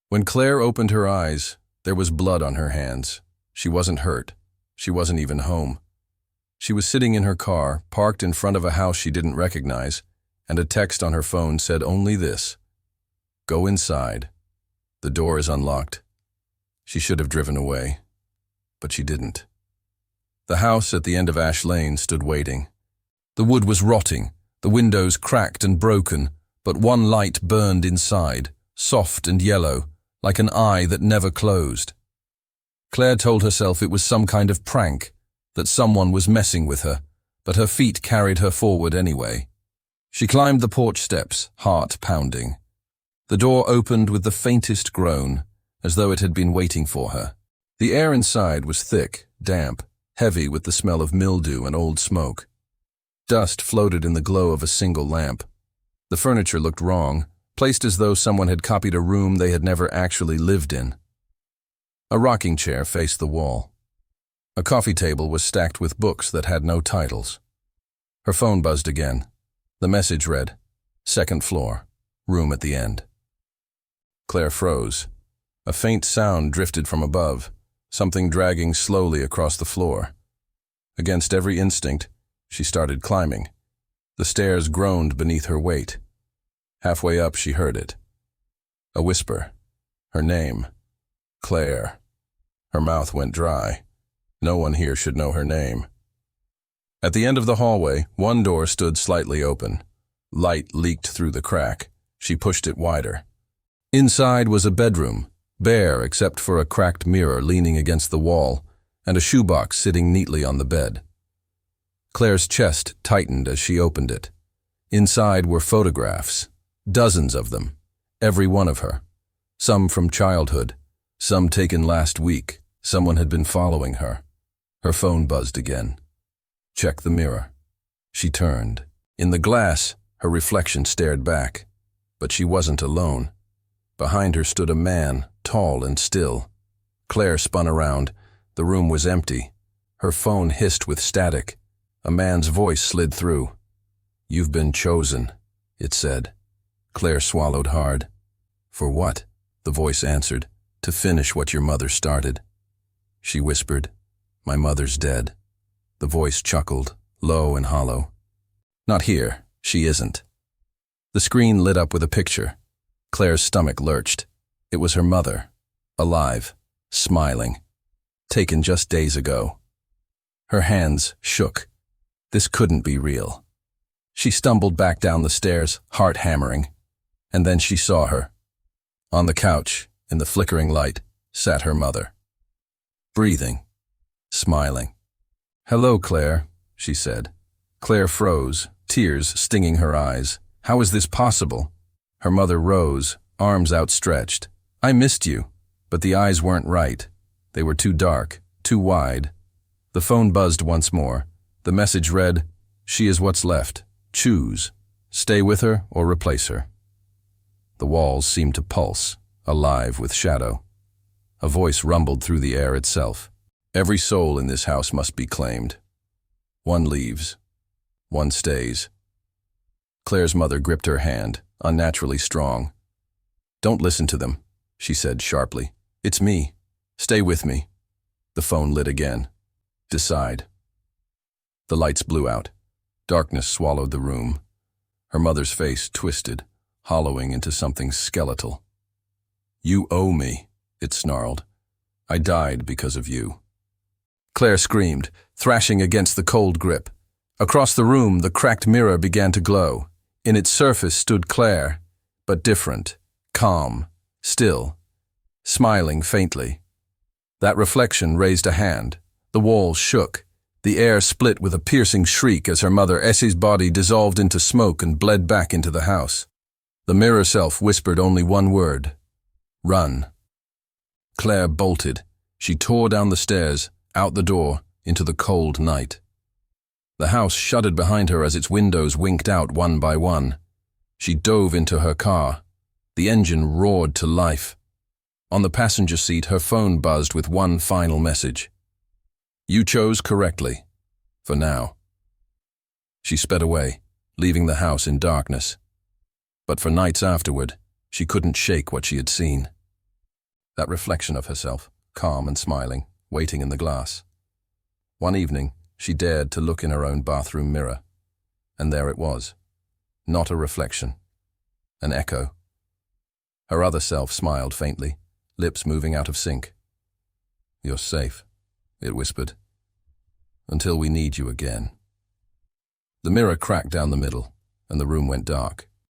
When Claire opened her eyes, there was blood on her hands. She wasn't hurt. She wasn't even home. She was sitting in her car, parked in front of a house she didn't recognize, and a text on her phone said only this: "Go inside. The door is unlocked." She should have driven away, but she didn't. The house at the end of Ash Lane stood waiting. The wood was rotting, the windows cracked and broken, but one light burned inside, soft and yellow, like an eye that never closed. Claire told herself it was some kind of prank, that someone was messing with her, but her feet carried her forward anyway. She climbed the porch steps, heart pounding. The door opened with the faintest groan, as though it had been waiting for her. The air inside was thick, damp, heavy with the smell of mildew and old smoke. Dust floated in the glow of a single lamp. The furniture looked wrong, placed as though someone had copied a room they had never actually lived in. A rocking chair faced the wall. A coffee table was stacked with books that had no titles. Her phone buzzed again. The message read, "Second floor, room at the end." Claire froze. A faint sound drifted from above, something dragging slowly across the floor. Against every instinct, she started climbing. The stairs groaned beneath her weight. Halfway up, she heard it. A whisper. Her name. Claire. Her mouth went dry. No one here should know her name. At the end of the hallway, one door stood slightly open. Light leaked through the crack. She pushed it wider. Inside was a bedroom, bare except for a cracked mirror leaning against the wall, and a shoebox sitting neatly on the bed. Claire's chest tightened as she opened it. Inside were photographs, dozens of them, every one of her. Some from childhood, some taken last week. Someone had been following her. Her phone buzzed again. Check the mirror. She turned. In the glass, her reflection stared back. But she wasn't alone. Behind her stood a man, tall and still. Claire spun around. The room was empty. Her phone hissed with static. A man's voice slid through. "You've been chosen," it said. Claire swallowed hard. "For what?" the voice answered. "To finish what your mother started." She whispered, "My mother's dead." The voice chuckled, low and hollow. "Not here. She isn't." The screen lit up with a picture. Claire's stomach lurched. It was her mother, alive, smiling, taken just days ago. Her hands shook. This couldn't be real. She stumbled back down the stairs, heart hammering. And then she saw her. On the couch, in the flickering light, sat her mother. Breathing, smiling. "Hello, Claire," she said. Claire froze, tears stinging her eyes. How is this possible? Her mother rose, arms outstretched. "I missed you." But the eyes weren't right. They were too dark, too wide. The phone buzzed once more. The message read, "She is what's left. Choose. Stay with her or replace her." The walls seemed to pulse, alive with shadow. A voice rumbled through the air itself. "Every soul in this house must be claimed. One leaves. One stays." Claire's mother gripped her hand, unnaturally strong. "Don't listen to them," she said sharply. "It's me. Stay with me." The phone lit again. "Decide." The lights blew out. Darkness swallowed the room. Her mother's face twisted, hollowing into something skeletal. "You owe me," it snarled. "I died because of you." Claire screamed, thrashing against the cold grip. Across the room, the cracked mirror began to glow. In its surface stood Claire, but different, calm, still, smiling faintly. That reflection raised a hand. The walls shook. The air split with a piercing shriek as her mother Essie's body dissolved into smoke and bled back into the house. The mirror self whispered only one word: "Run." Claire bolted. She tore down the stairs, out the door, into the cold night. The house shuddered behind her as its windows winked out one by one. She dove into her car. The engine roared to life. On the passenger seat, her phone buzzed with one final message. "You chose correctly. For now." She sped away, leaving the house in darkness. But for nights afterward, she couldn't shake what she had seen. that reflection of herself, calm and smiling, waiting in the glass. One evening, she dared to look in her own bathroom mirror, and there it was. Not a reflection. An echo. Her other self smiled faintly, lips moving out of sync. "You're safe," it whispered. "Until we need you again." The mirror cracked down the middle, and the room went dark.